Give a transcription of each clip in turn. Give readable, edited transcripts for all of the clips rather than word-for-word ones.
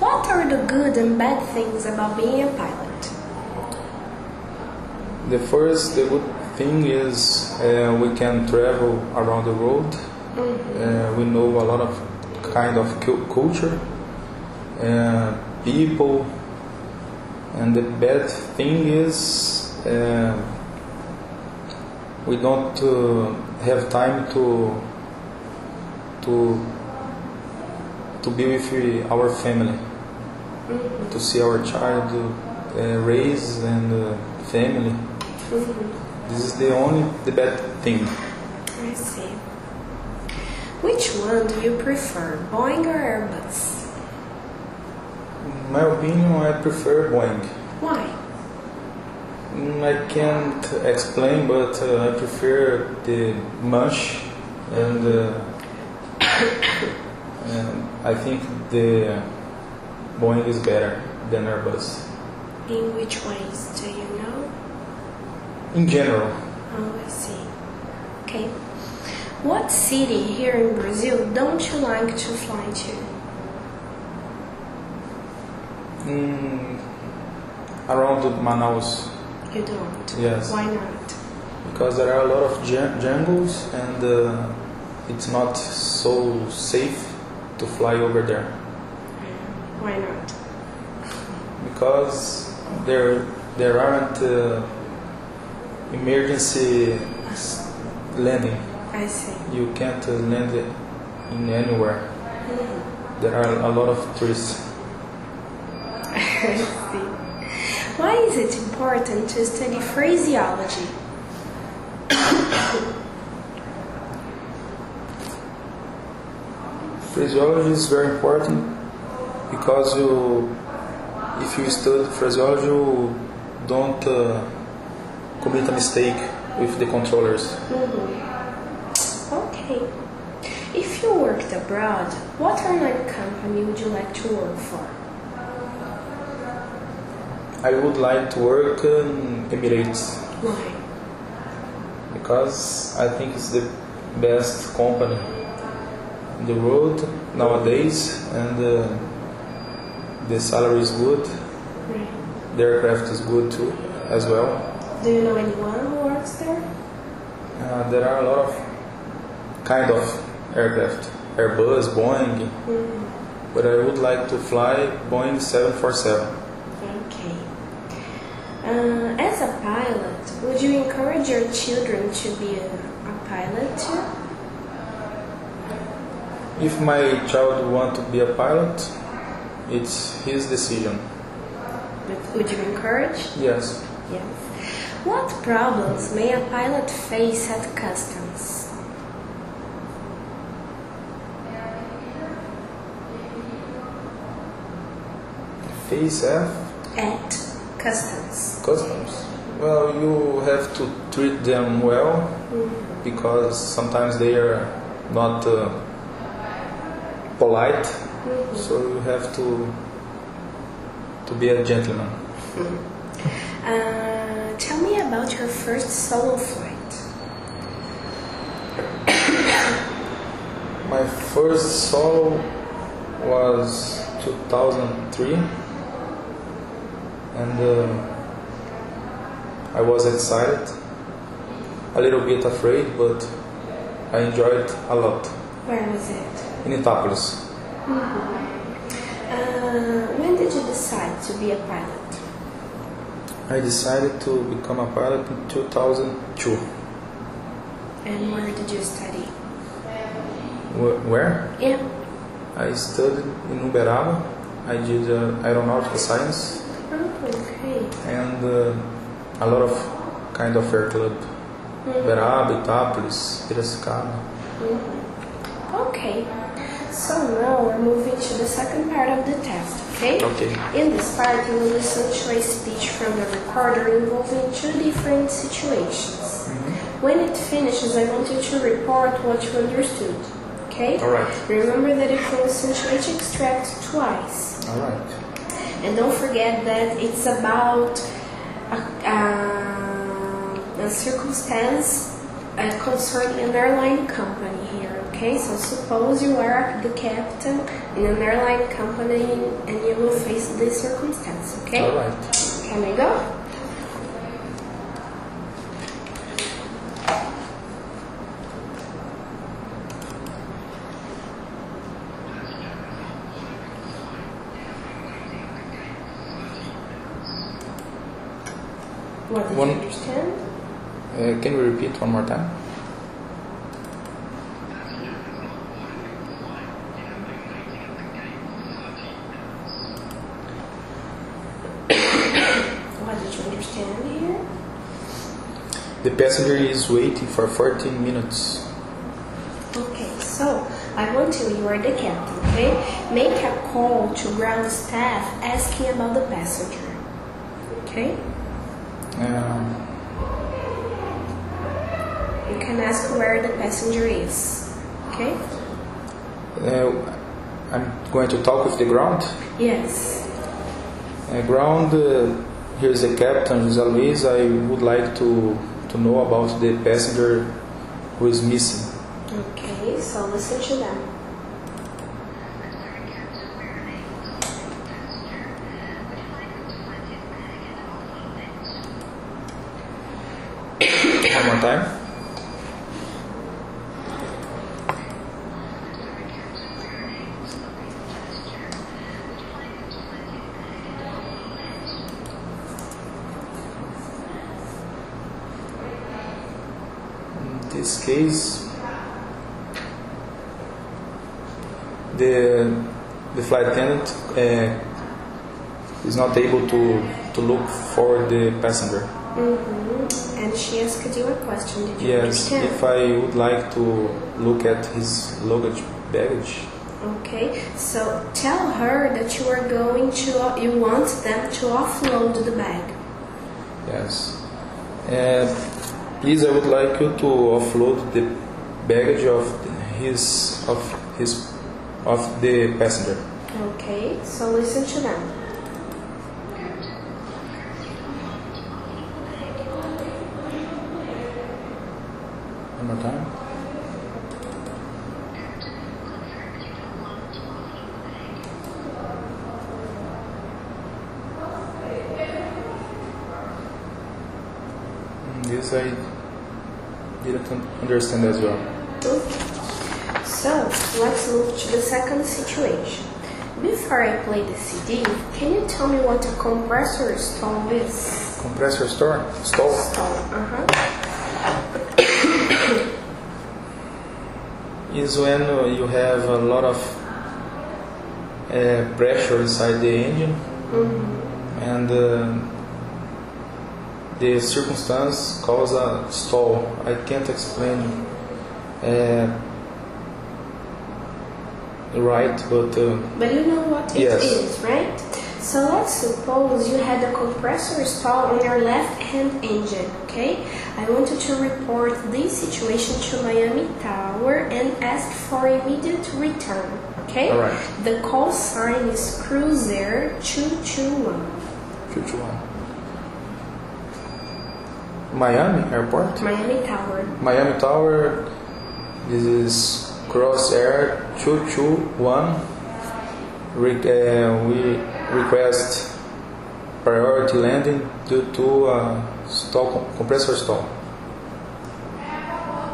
What are the good and bad things about being a pilot? The good thing is we can travel around the world. We know a lot of kind of culture, people, and the bad thing is we don't have time to be with our family, to see our child raise and family. This is the bad thing. I see. Which one do you prefer, Boeing or Airbus? In my opinion, I prefer Boeing. Why? I can't explain, but I prefer the much and I think the Boeing is better than Airbus. In which ways, do you know? In general. Oh, I see. Okay. What city here in Brazil don't you like to fly to? Around Manaus. You don't? Yes. Why not? Because there are a lot of jungles and it's not so safe to fly over there. Why not? Because there aren't emergency landing. I see. You can't land in anywhere. There are a lot of tourists. I see. Why is it important to study phraseology? Phraseology is very important because if you study phraseology, you don't commit a mistake with the controllers. Okay. If you worked abroad, what airline company would you like to work for? I would like to work in Emirates. Why? Because I think it's the best company in the world nowadays, and the salary is good. Right. The aircraft is good too, as well. Do you know anyone who works there? There are a lot of kind of aircraft, Airbus, Boeing, but I would like to fly Boeing 747. Okay. As a pilot, would you encourage your children to be a pilot too? If my child wants to be a pilot, it's his decision. But would you encourage? Yes. Yes. What problems may a pilot face at customs? Face At customs. customs. Well, you have to treat them well because sometimes they are not polite. So you have to be a gentleman. Tell me about your first solo flight. My first solo was 2003, and I was excited, a little bit afraid, but I enjoyed a lot. Where was it? In Itápolis. When did you decide to be a pilot? I decided to become a pilot in 2002. And where did you study? Where? Yeah. I studied in Uberaba. I did aeronautical science Oh, okay. and a lot of kind of air club. Uberaba, Itápolis, Piracicaba. Okay. So now we're moving to the second part of the test, okay? Okay. In this part, you will listen to a speech from the recorder involving two different situations. When it finishes, I want you to report what you understood, okay? Alright. Remember that you can listen to each extract twice. Alright. And don't forget that it's about a circumstance concerning an airline company here, okay? So suppose you are the captain in an airline company and you will face this circumstance, okay? All right. Can we go? What did you understand? Can you repeat one more time? What did you understand here? The passenger is waiting for 14 minutes. Okay, so I want you are the captain, okay? Make a call to ground staff asking about the passenger, okay? You can ask where the passenger is, okay? I'm going to talk with the ground. Yes. Ground, here's the captain, José Luis. I would like to know about the passenger who is missing. Okay, so listen to them. One more time. In this case, the flight attendant is not able to look for the passenger. And she asked you a question. Did you Yes, understand? if I would like to look at his baggage. Okay, so tell her that you are going to, you want them to offload the bag. Yes. Please, I would like you to offload the baggage of the passenger. Okay, so listen to them. One more time. This I didn't understand as well. Okay. So let's move to the second situation. Before I play the CD, can you tell me what a compressor stall is? Compressor stall? Stall, Is when you have a lot of pressure inside the engine, and the circumstance causes a stall. I can't explain right, but you know what it yes. is, right? So let's suppose you had a compressor stall on your left-hand engine, okay? I want you to report this situation to Miami Tower and ask for immediate return, okay? All right. The call sign is Cruiser 221. 221. Miami Airport? Miami Tower. Miami Tower, this is Cross Air 221. We request priority landing due to compressor stall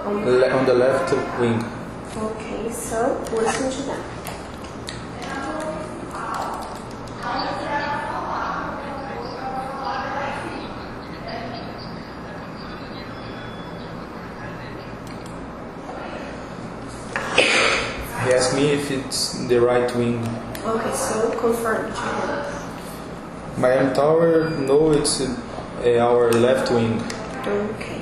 on the left wing. Okay, so listen to that. He asked me if it's the right wing. Okay, so confirm. Miami Tower, no, it's our left wing. Okay.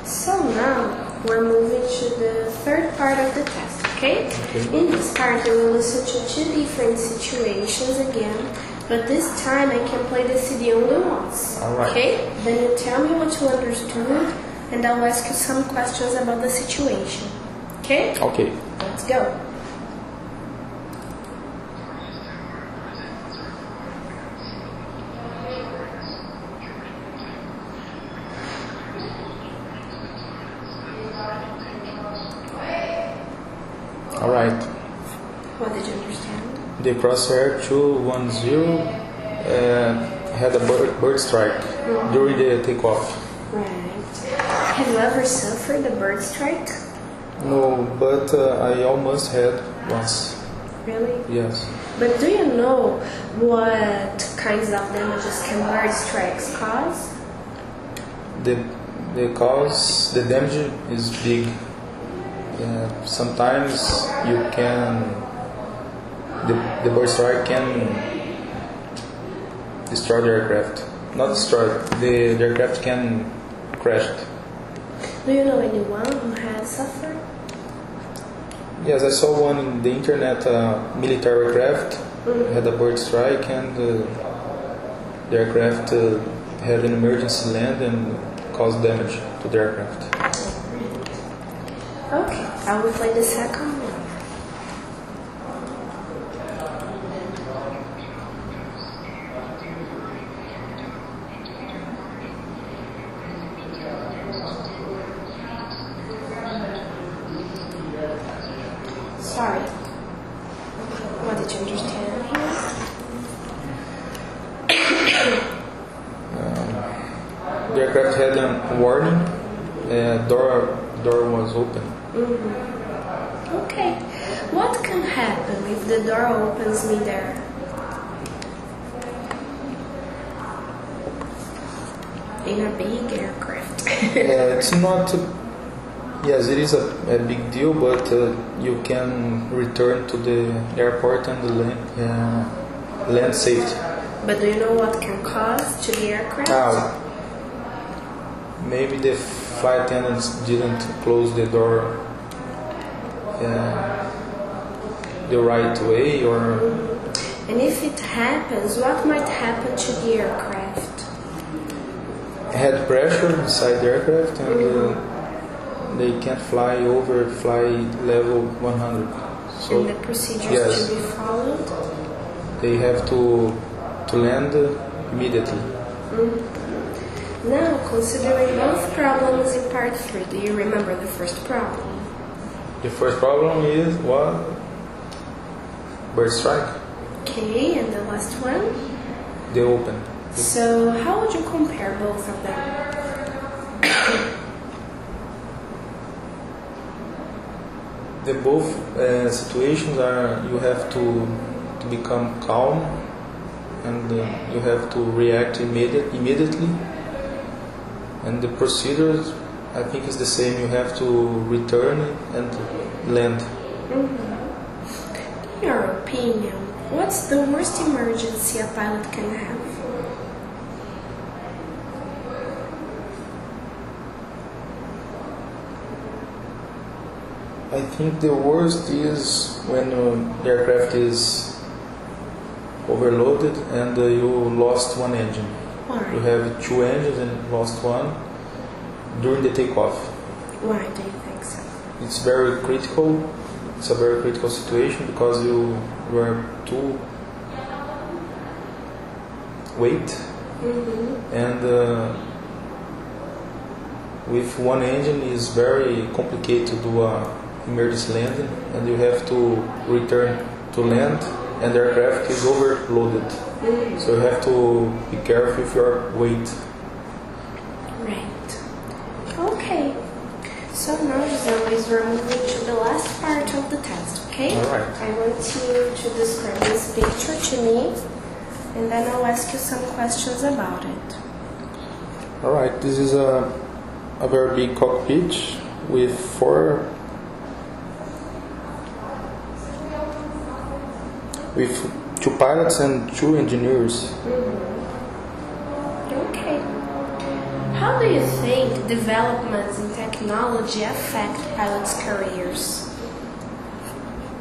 So now we're moving to the third part of the test, okay? In this part, we will listen to two different situations again, but this time I can play the CD only once. All right. Okay? Then you tell me what you understood, and I'll ask you some questions about the situation. Okay? Okay. Let's go. All right. What did you understand? The crosshair 210 had a bird strike during the takeoff. Right. Have you ever suffered a bird strike? No, but I almost had once. Really? Yes. But do you know what kinds of damages can bird strikes cause? The damage is big. Sometimes the bird strike can destroy the aircraft. Not destroy, the aircraft can crash it. Do you know anyone who has suffered? Yes, I saw one in the internet, military aircraft had a bird strike, and the aircraft had an emergency land and caused damage to the aircraft. Okay, I will play the second one. Sorry. What did you understand here? The aircraft had a warning, door was open. Okay. What can happen if the door opens mid-air? In a big aircraft. It's not. Yes, it is a big deal, but you can return to the airport and land safety. But do you know what can cause to the aircraft? Maybe the flight attendants didn't close the door the right way, or. And if it happens, what might happen to the aircraft? Had pressure inside the aircraft, and they can't fly level 100. So, and the procedures yes, to be followed? They have to land immediately. Now, considering both problems in part 3, do you remember the first problem? The first problem is what? Bird strike. Okay, and the last one? They open. So, how would you compare both of them? The both situations are you have to become calm, and you have to react immediately. And the procedures, I think, is the same. You have to return and land. In your opinion, what's the worst emergency a pilot can have? I think the worst is when the aircraft is overloaded and you lost one engine. Why? You have two engines and lost one during the takeoff. Why do you think so? It's very critical. It's a very critical situation because you are too weight, and with one engine is very complicated to do a emergency landing, and you have to return to land, and the aircraft is overloaded. So you have to be careful with your weight. Right. Okay. So now, as always, we're moving to the last part of the test, okay? All right. I want you to describe this picture to me, and then I'll ask you some questions about it. All right. This is a very big cockpit with two pilots and two engineers. Okay. How do you think developments in technology affect pilots' careers?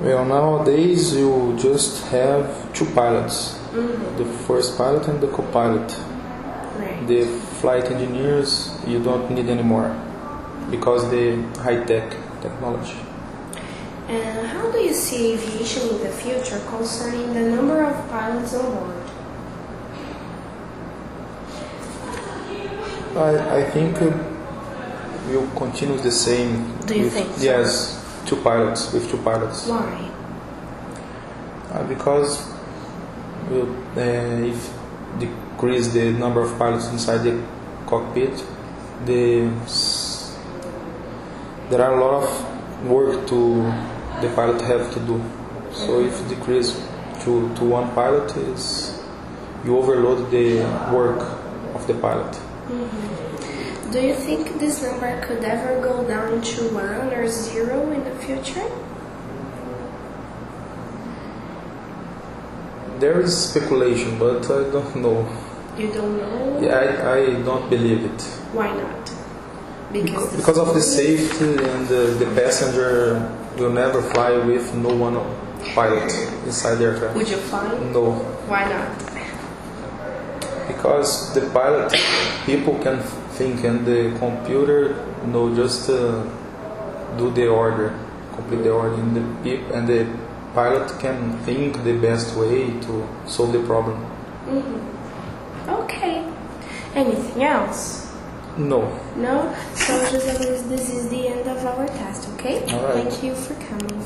Well, nowadays you just have two pilots, the first pilot and the co-pilot. Right. The flight engineers you don't need anymore because the high-tech technology. And how do you see aviation in the future concerning the number of pilots on board? I think we'll continue the same. Do you think so? Yes, two pilots. Why? Because if decrease the number of pilots inside the cockpit, there are a lot of work the pilot have to do. So if decrease to one pilot, you overload the work of the pilot. Mm-hmm. Do you think this number could ever go down to 1 or 0 in the future? There is speculation, but I don't know. You don't know? Yeah, I don't believe it. Why not? Because of the safety, and the passenger will never fly with no one pilot inside the aircraft. Would you fly? No. Why not? Because the pilot, people can think, and the computer just do the order, complete the order, and the pilot can think the best way to solve the problem. Mm-hmm. Okay. Anything else? No. No? So, José Luis, this is the end of our test, okay? All right. Thank you for coming.